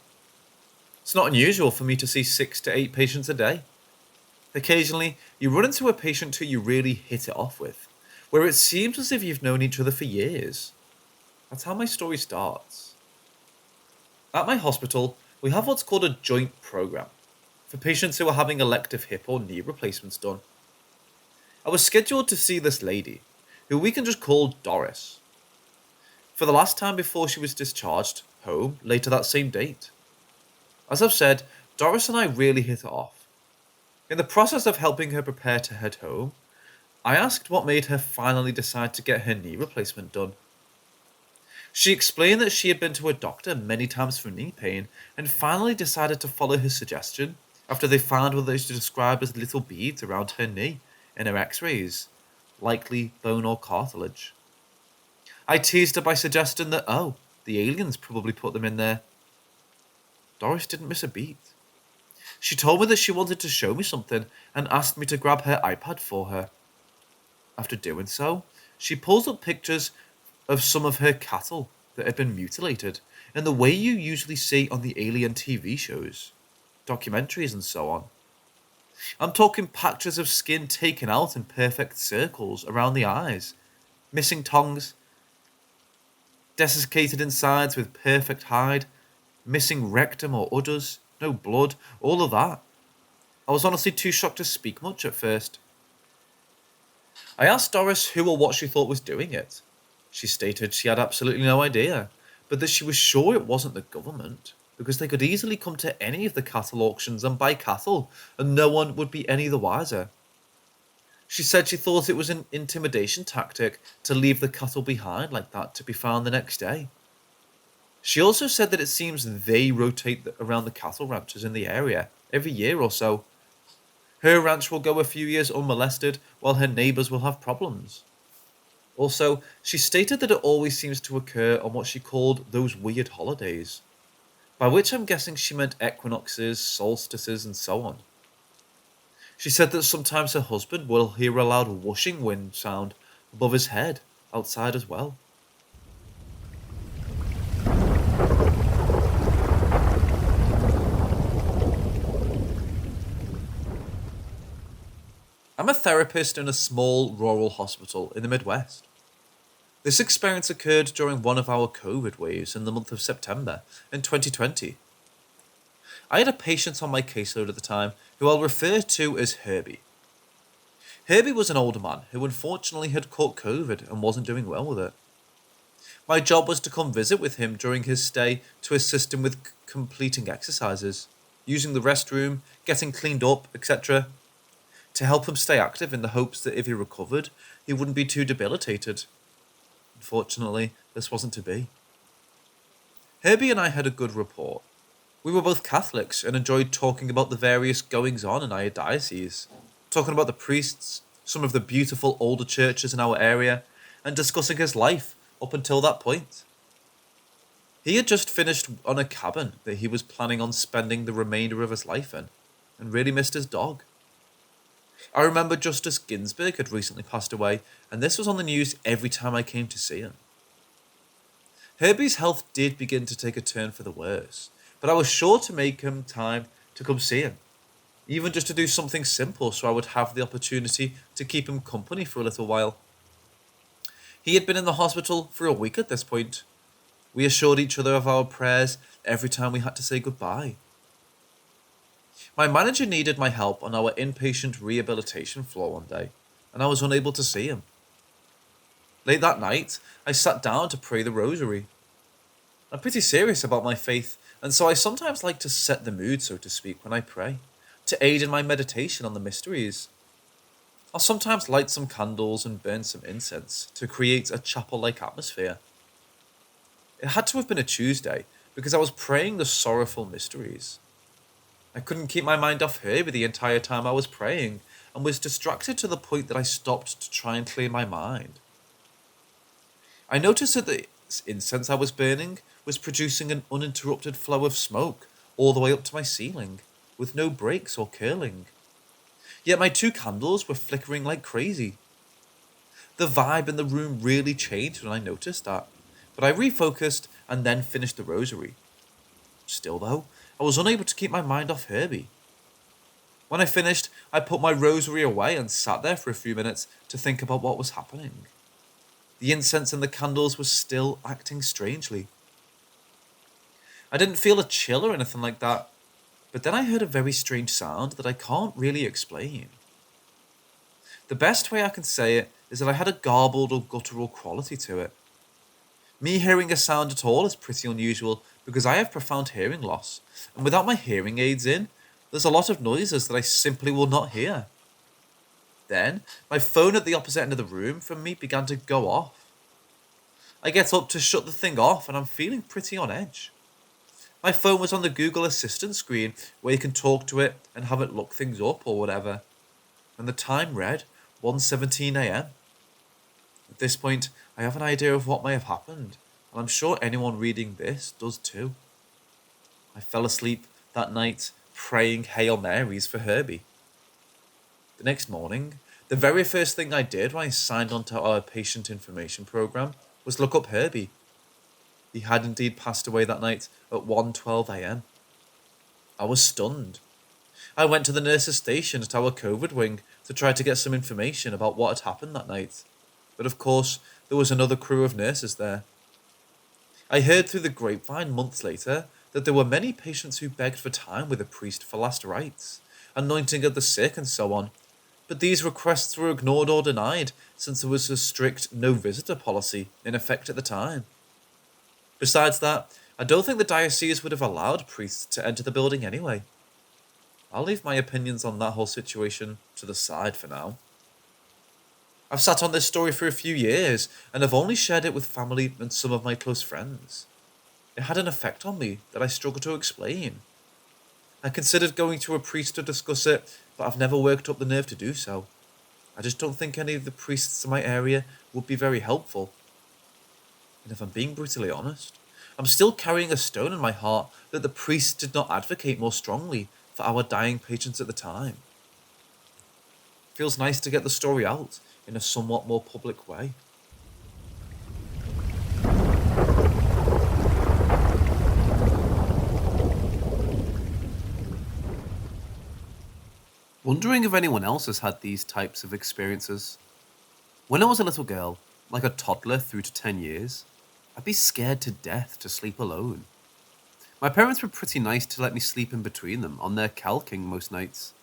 It's not unusual for me to see 6 to 8 patients a day. Occasionally, you run into a patient who you really hit it off with, where it seems as if you've known each other for years. That's how my story starts. At my hospital, we have what's called a joint program for patients who are having elective hip or knee replacements done. I was scheduled to see this lady, who we can just call Doris, for the last time before she was discharged home later that same date. As I've said, Doris and I really hit it off. In the process of helping her prepare to head home, I asked what made her finally decide to get her knee replacement done. She explained that she had been to a doctor many times for knee pain and finally decided to follow his suggestion after they found what they described as little beads around her knee in her x-rays, likely bone or cartilage. I teased her by suggesting that, oh, the aliens probably put them in there. Doris didn't miss a beat. She told me that she wanted to show me something and asked me to grab her iPad for her. After doing so, she pulls up pictures of some of her cattle that had been mutilated in the way you usually see on the alien TV shows, documentaries and so on. I'm talking patches of skin taken out in perfect circles around the eyes, missing tongues, desiccated insides with perfect hide, missing rectum or udders, no blood, all of that. I was honestly too shocked to speak much at first. I asked Doris who or what she thought was doing it. She stated she had absolutely no idea, but that she was sure it wasn't the government, because they could easily come to any of the cattle auctions and buy cattle, and no one would be any the wiser. She said she thought it was an intimidation tactic to leave the cattle behind like that to be found the next day. She also said that it seems they rotate around the cattle ranches in the area every year or so. Her ranch will go a few years unmolested, while her neighbours will have problems. Also, she stated that it always seems to occur on what she called those weird holidays, by which I'm guessing she meant equinoxes, solstices, and so on. She said that sometimes her husband will hear a loud whooshing wind sound above his head, outside as well. I'm a therapist in a small rural hospital in the Midwest. This experience occurred during one of our COVID waves in the month of September in 2020. I had a patient on my caseload at the time who I'll refer to as Herbie. Herbie was an older man who unfortunately had caught COVID and wasn't doing well with it. My job was to come visit with him during his stay to assist him with completing exercises, using the restroom, getting cleaned up, etc., to help him stay active in the hopes that if he recovered, he wouldn't be too debilitated. Unfortunately, this wasn't to be. Herbie and I had a good rapport. We were both Catholics and enjoyed talking about the various goings-on in our diocese, talking about the priests, some of the beautiful older churches in our area, and discussing his life up until that point. He had just finished on a cabin that he was planning on spending the remainder of his life in, and really missed his dog. I remember Justice Ginsburg had recently passed away, and this was on the news every time I came to see him. Herbie's health did begin to take a turn for the worse, but I was sure to make him time to come see him, even just to do something simple so I would have the opportunity to keep him company for a little while. He had been in the hospital for a week at this point. We assured each other of our prayers every time we had to say goodbye. My manager needed my help on our inpatient rehabilitation floor one day, and I was unable to see him. Late that night, I sat down to pray the rosary. I'm pretty serious about my faith, and so I sometimes like to set the mood, so to speak, when I pray, to aid in my meditation on the mysteries. I'll sometimes light some candles and burn some incense to create a chapel like atmosphere. It had to have been a Tuesday because I was praying the sorrowful mysteries. I couldn't keep my mind off Herbie the entire time I was praying and was distracted to the point that I stopped to try and clear my mind. I noticed that the incense I was burning was producing an uninterrupted flow of smoke all the way up to my ceiling, with no breaks or curling. Yet my two candles were flickering like crazy. The vibe in the room really changed when I noticed that, but I refocused and then finished the rosary. Still, though, I was unable to keep my mind off Herbie. When I finished, I put my rosary away and sat there for a few minutes to think about what was happening. The incense and the candles were still acting strangely. I didn't feel a chill or anything like that, but then I heard a very strange sound that I can't really explain. The best way I can say it is that I had a garbled or guttural quality to it. Me hearing a sound at all is pretty unusual because I have profound hearing loss, and without my hearing aids in, there's a lot of noises that I simply will not hear. Then, my phone at the opposite end of the room from me began to go off. I get up to shut the thing off and I'm feeling pretty on edge. My phone was on the Google Assistant screen where you can talk to it and have it look things up or whatever, and the time read 1:17 a.m. At this point, I have an idea of what may have happened, and I'm sure anyone reading this does too. I fell asleep that night praying Hail Marys for Herbie. The next morning, the very first thing I did when I signed onto our patient information program was look up Herbie. He had indeed passed away that night at 1:12 a.m. I was stunned. I went to the nurse's station at our COVID wing to try to get some information about what had happened that night. But of course, there was another crew of nurses there. I heard through the grapevine months later that there were many patients who begged for time with a priest for last rites, anointing of the sick and so on, but these requests were ignored or denied since there was a strict no visitor policy in effect at the time. Besides that, I don't think the diocese would have allowed priests to enter the building anyway. I'll leave my opinions on that whole situation to the side for now. I've sat on this story for a few years and have only shared it with family and some of my close friends. It had an effect on me that I struggle to explain. I considered going to a priest to discuss it, but I've never worked up the nerve to do so. I just don't think any of the priests in my area would be very helpful. And if I'm being brutally honest, I'm still carrying a stone in my heart that the priests did not advocate more strongly for our dying patients at the time. It feels nice to get the story out in a somewhat more public way. Wondering if anyone else has had these types of experiences. When I was a little girl, like a toddler through to 10 years, I'd be scared to death to sleep alone. My parents were pretty nice to let me sleep in between them on their calking most nights.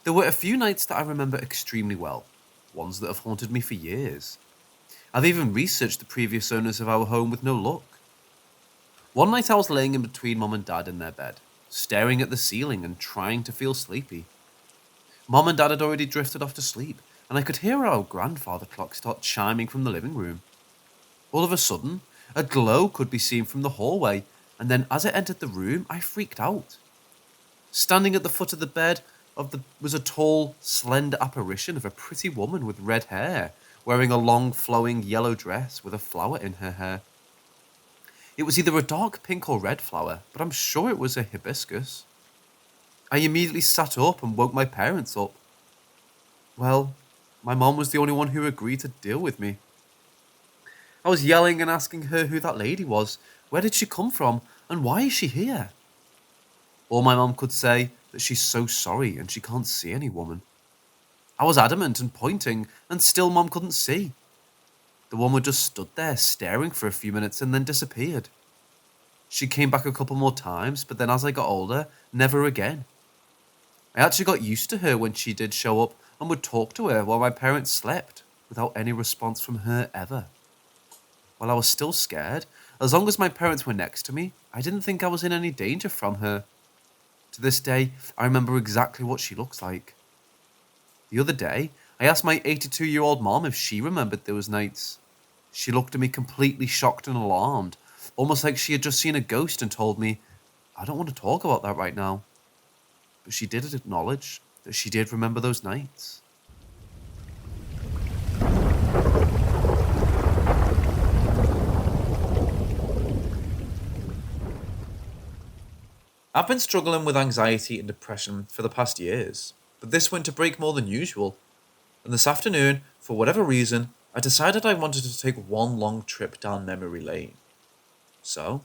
There were a few nights that I remember extremely well, ones that have haunted me for years. I've even researched the previous owners of our home with no luck. One night I was laying in between Mom and Dad in their bed, staring at the ceiling and trying to feel sleepy. Mom and Dad had already drifted off to sleep, and I could hear our grandfather clock start chiming from the living room. All of a sudden, a glow could be seen from the hallway, and then as it entered the room, I freaked out. Standing at the foot of the bed was a tall, slender apparition of a pretty woman with red hair, wearing a long, flowing yellow dress with a flower in her hair. It was either a dark pink or red flower, but I'm sure it was a hibiscus. I immediately sat up and woke my parents up. Well, my mom was the only one who agreed to deal with me. I was yelling and asking her who that lady was, where did she come from, and why is she here? All my mom could say that she's so sorry and she can't see any woman. I was adamant and pointing, and still Mom couldn't see. The woman just stood there staring for a few minutes and then disappeared. She came back a couple more times, but then as I got older, never again. I actually got used to her when she did show up and would talk to her while my parents slept, without any response from her ever. While I was still scared, as long as my parents were next to me, I didn't think I was in any danger from her. To this day, I remember exactly what she looks like. The other day, I asked my 82-year-old mom if she remembered those nights. She looked at me completely shocked and alarmed, almost like she had just seen a ghost, and told me, "I don't want to talk about that right now." But she did acknowledge that she did remember those nights. I've been struggling with anxiety and depression for the past years, but this went to break more than usual. And this afternoon, for whatever reason, I decided I wanted to take one long trip down memory lane. So,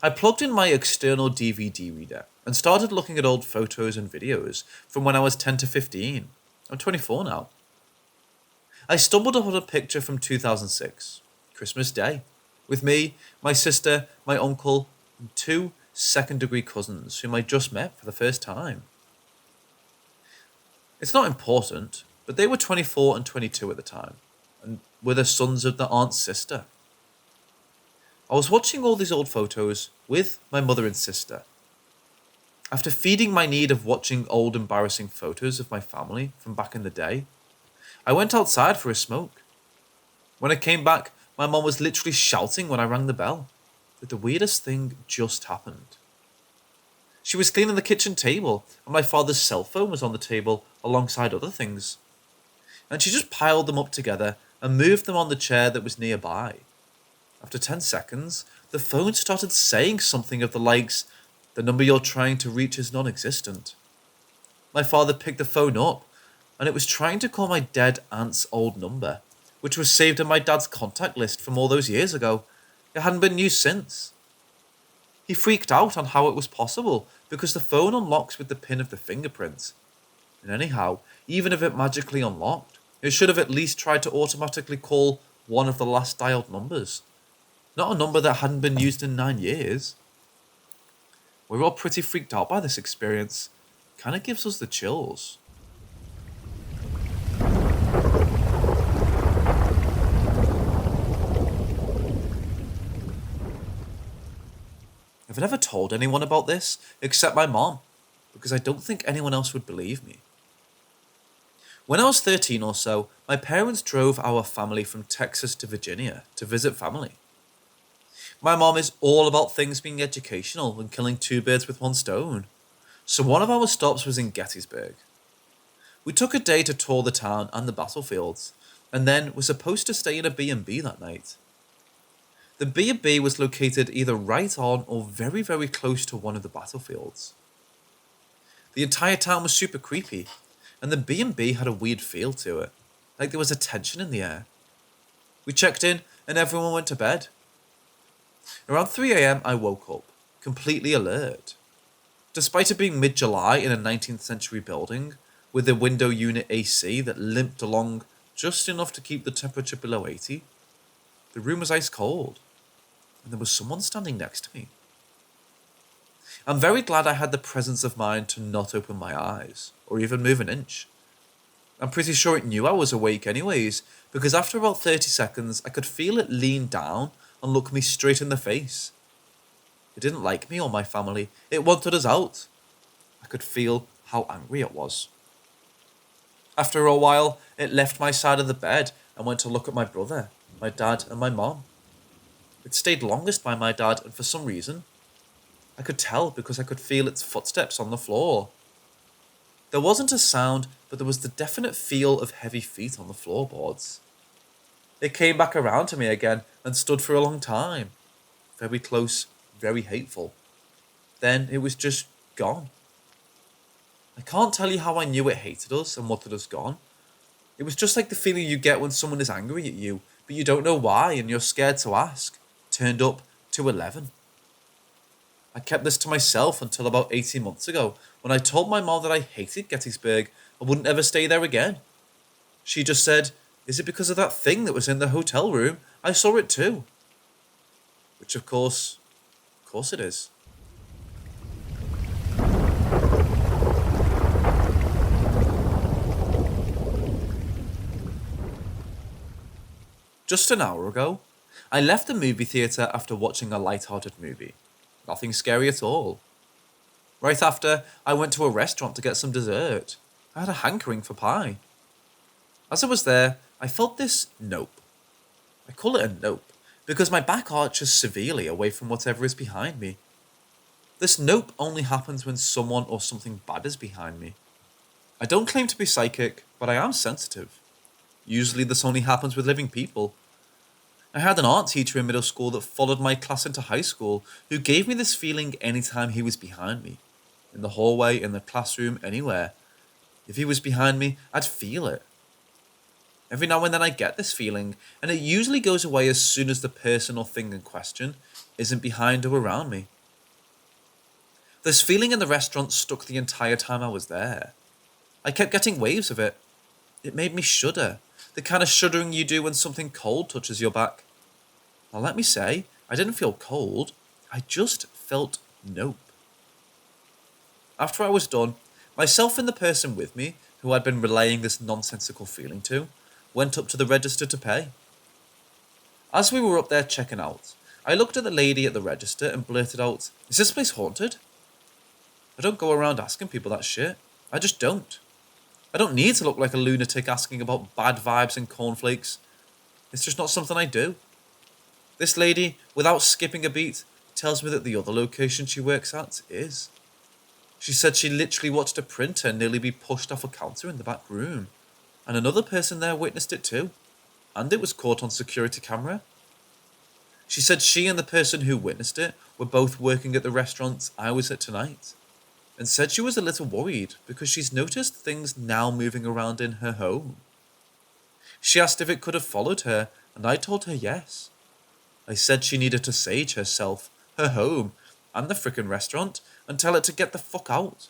I plugged in my external DVD reader and started looking at old photos and videos from when I was 10 to 15. I'm 24 now. I stumbled upon a picture from 2006, Christmas Day, with me, my sister, my uncle, and two second-degree cousins whom I just met for the first time. It's not important, but they were 24 and 22 at the time, and were the sons of the aunt's sister. I was watching all these old photos with my mother and sister. After feeding my need of watching old embarrassing photos of my family from back in the day, I went outside for a smoke. When I came back, my mom was literally shouting when I rang the bell that the weirdest thing just happened. She was cleaning the kitchen table, and my father's cell phone was on the table alongside other things. And she just piled them up together and moved them on the chair that was nearby. After 10 seconds, the phone started saying something of the likes, "The number you're trying to reach is non-existent." My father picked the phone up, and it was trying to call my dead aunt's old number, which was saved in my dad's contact list from all those years ago. It hadn't been used since. He freaked out on how it was possible, because the phone unlocks with the pin of the fingerprint. And anyhow, even if it magically unlocked, it should have at least tried to automatically call one of the last dialed numbers, not a number that hadn't been used in 9 years. We're all pretty freaked out by this experience. Kinda gives us the chills. I've never told anyone about this, except my mom, because I don't think anyone else would believe me. When I was 13 or so, my parents drove our family from Texas to Virginia to visit family. My mom is all about things being educational and killing two birds with one stone, so one of our stops was in Gettysburg. We took a day to tour the town and the battlefields, and then were supposed to stay in a B&B that night. The B&B was located either right on or very, very close to one of the battlefields. The entire town was super creepy, and the B&B had a weird feel to it, like there was a tension in the air. We checked in, and everyone went to bed. Around 3 a.m. I woke up, completely alert. Despite it being mid-July in a 19th century building, with a window unit AC that limped along just enough to keep the temperature below 80, the room was ice cold, and there was someone standing next to me. I'm very glad I had the presence of mind to not open my eyes, or even move an inch. I'm pretty sure it knew I was awake anyways, because after about 30 seconds, I could feel it lean down and look me straight in the face. It didn't like me or my family. It wanted us out. I could feel how angry it was. After a while, it left my side of the bed and went to look at my brother, my dad, and my mom. It stayed longest by my dad, and for some reason, I could tell because I could feel its footsteps on the floor. There wasn't a sound, but there was the definite feel of heavy feet on the floorboards. It came back around to me again and stood for a long time. Very close, very hateful. Then it was just gone. I can't tell you how I knew it hated us and wanted us gone. It was just like the feeling you get when someone is angry at you, but you don't know why and you're scared to ask. Turned up to 11. I kept this to myself until about 18 months ago, when I told my mom that I hated Gettysburg and wouldn't ever stay there again. She just said, "Is it because of that thing that was in the hotel room? I saw it too." Which of course it is. Just an hour ago, I left the movie theatre after watching a light-hearted movie. Nothing scary at all. Right after, I went to a restaurant to get some dessert. I had a hankering for pie. As I was there, I felt this nope. I call it a nope because my back arches severely away from whatever is behind me. This nope only happens when someone or something bad is behind me. I don't claim to be psychic, but I am sensitive. Usually this only happens with living people. I had an art teacher in middle school that followed my class into high school who gave me this feeling anytime he was behind me. In the hallway, in the classroom, anywhere. If he was behind me, I'd feel it. Every now and then I get this feeling, and it usually goes away as soon as the person or thing in question isn't behind or around me. This feeling in the restaurant stuck the entire time I was there. I kept getting waves of it. It made me shudder, the kind of shuddering you do when something cold touches your back. Now let me say, I didn't feel cold, I just felt nope. After I was done, myself and the person with me, who I'd been relaying this nonsensical feeling to, went up to the register to pay. As we were up there checking out, I looked at the lady at the register and blurted out, "Is this place haunted?" I don't go around asking people that shit. I just don't. I don't need to look like a lunatic asking about bad vibes and cornflakes. It's just not something I do. This lady, without skipping a beat, tells me that the other location she works at is. She said she literally watched a printer nearly be pushed off a counter in the back room. And another person there witnessed it too. And it was caught on security camera. She said she and the person who witnessed it were both working at the restaurant I was at tonight. And said she was a little worried because she's noticed things now moving around in her home. She asked if it could have followed her, and I told her yes. I said she needed to sage herself, her home, and the frickin' restaurant, and tell it to get the fuck out.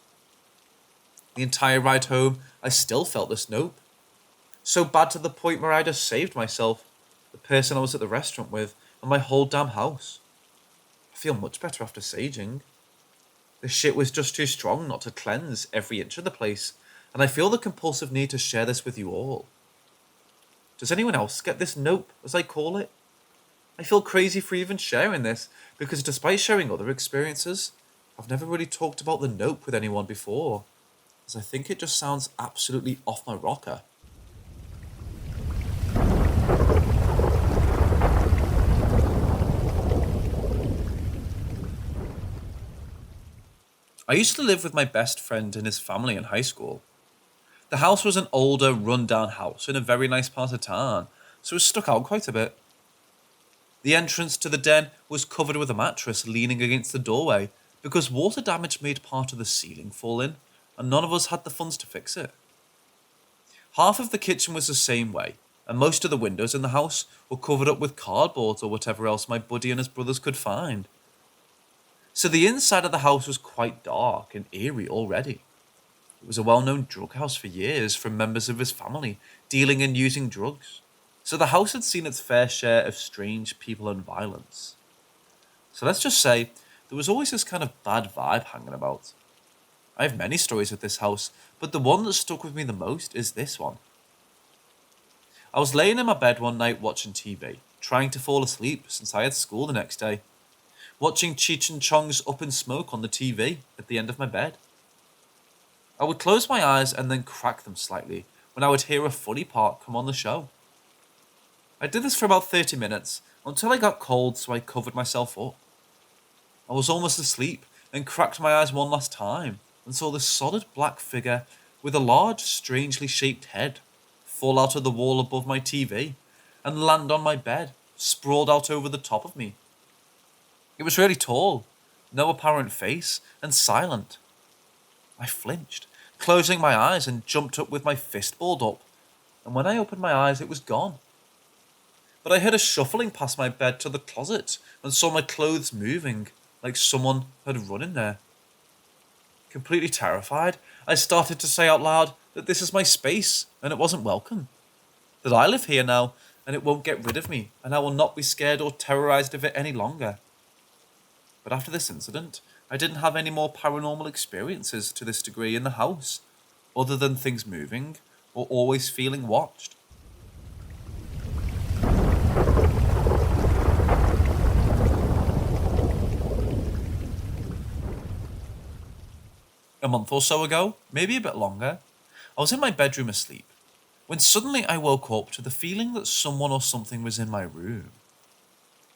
The entire ride home, I still felt this nope. So bad to the point where I just saved myself, the person I was at the restaurant with, and my whole damn house. I feel much better after saging. This shit was just too strong not to cleanse every inch of the place, and I feel the compulsive need to share this with you all. Does anyone else get this nope, as I call it? I feel crazy for even sharing this, because despite sharing other experiences, I've never really talked about the nope with anyone before, as I think it just sounds absolutely off my rocker. I used to live with my best friend and his family in high school. The house was an older, run-down house in a very nice part of town, so it stuck out quite a bit. The entrance to the den was covered with a mattress leaning against the doorway because water damage made part of the ceiling fall in, and none of us had the funds to fix it. Half of the kitchen was the same way, and most of the windows in the house were covered up with cardboard or whatever else my buddy and his brothers could find. So the inside of the house was quite dark and eerie already. It was a well-known drug house for years from members of his family dealing and using drugs. So the house had seen its fair share of strange people and violence. So let's just say there was always this kind of bad vibe hanging about. I have many stories with this house, but the one that stuck with me the most is this one. I was laying in my bed one night watching TV, trying to fall asleep since I had school the next day. Watching Cheech and Chong's Up in Smoke on the TV at the end of my bed. I would close my eyes and then crack them slightly when I would hear a funny part come on the show. I did this for about 30 minutes until I got cold, so I covered myself up. I was almost asleep and cracked my eyes one last time and saw this solid black figure with a large, strangely shaped head fall out of the wall above my TV and land on my bed, sprawled out over the top of me. It was really tall, no apparent face, and silent. I flinched, closing my eyes, and jumped up with my fist balled up, and when I opened my eyes it was gone. But I heard a shuffling past my bed to the closet and saw my clothes moving, like someone had run in there. Completely terrified, I started to say out loud that this is my space and it wasn't welcome. That I live here now and it won't get rid of me and I will not be scared or terrorized of it any longer. But after this incident, I didn't have any more paranormal experiences to this degree in the house, other than things moving or always feeling watched. A month or so ago, maybe a bit longer, I was in my bedroom asleep, when suddenly I woke up to the feeling that someone or something was in my room.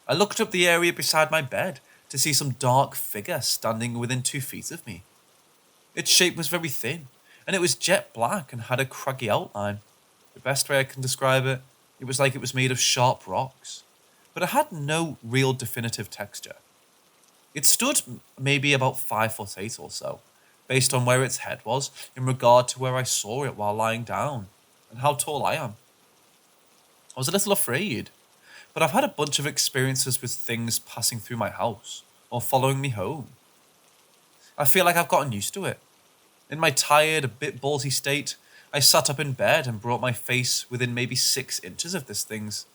I looked up the area beside my bed to see some dark figure standing within 2 feet of me. Its shape was very thin, and it was jet black and had a craggy outline. The best way I can describe it, it was like it was made of sharp rocks, but it had no real definitive texture. It stood maybe about 5'8" or so, based on where its head was in regard to where I saw it while lying down, and how tall I am. I was a little afraid, but I've had a bunch of experiences with things passing through my house or following me home. I feel like I've gotten used to it. In my tired, a bit ballsy state, I sat up in bed and brought my face within maybe 6 inches of this thing's.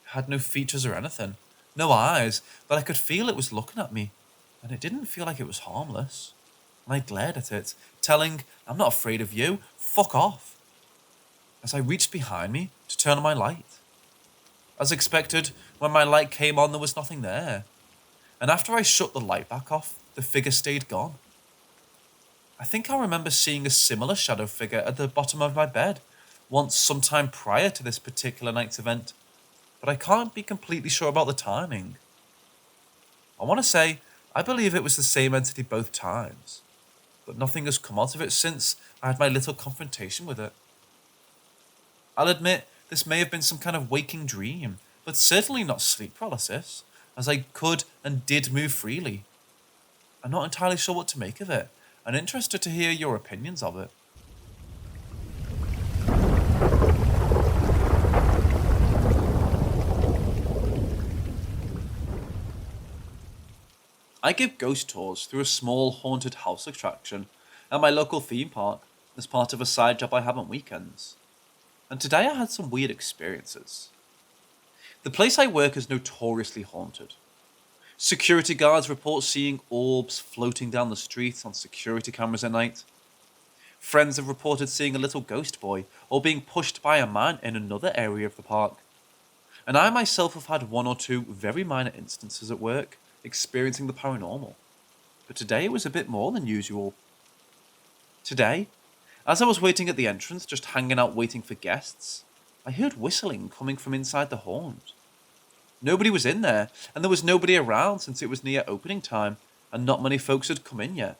It had no features or anything, no eyes, but I could feel it was looking at me, and it didn't feel like it was harmless. And I glared at it, telling, "I'm not afraid of you, fuck off," as I reached behind me to turn on my light. As expected, when my light came on, there was nothing there. And after I shut the light back off, the figure stayed gone. I think I remember seeing a similar shadow figure at the bottom of my bed once sometime prior to this particular night's event, but I can't be completely sure about the timing. I want to say I believe it was the same entity both times, but nothing has come out of it since I had my little confrontation with it. I'll admit this may have been some kind of waking dream, but certainly not sleep paralysis, as I could and did move freely. I'm not entirely sure what to make of it, and interested to hear your opinions of it. I give ghost tours through a small haunted house attraction at my local theme park as part of a side job I have on weekends. And today I had some weird experiences. The place I work is notoriously haunted. Security guards report seeing orbs floating down the street on security cameras at night. Friends have reported seeing a little ghost boy or being pushed by a man in another area of the park. And I myself have had one or two very minor instances at work experiencing the paranormal. But today it was a bit more than usual. Today, as I was waiting at the entrance, just hanging out waiting for guests, I heard whistling coming from inside the haunt. Nobody was in there, and there was nobody around since it was near opening time, and not many folks had come in yet.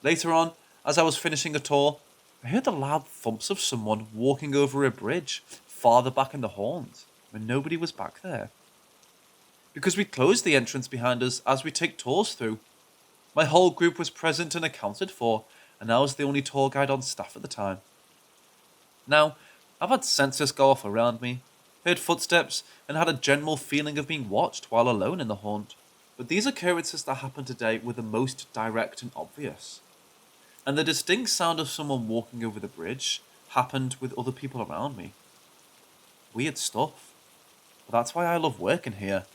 Later on, as I was finishing a tour, I heard the loud thumps of someone walking over a bridge farther back in the haunt, when nobody was back there. Because we closed the entrance behind us as we take tours through, my whole group was present and accounted for, and I was the only tour guide on staff at the time. Now, I've had sensors go off around me, heard footsteps, and had a general feeling of being watched while alone in the haunt, but these occurrences that happened today were the most direct and obvious. And the distinct sound of someone walking over the bridge happened with other people around me. Weird stuff. But that's why I love working here,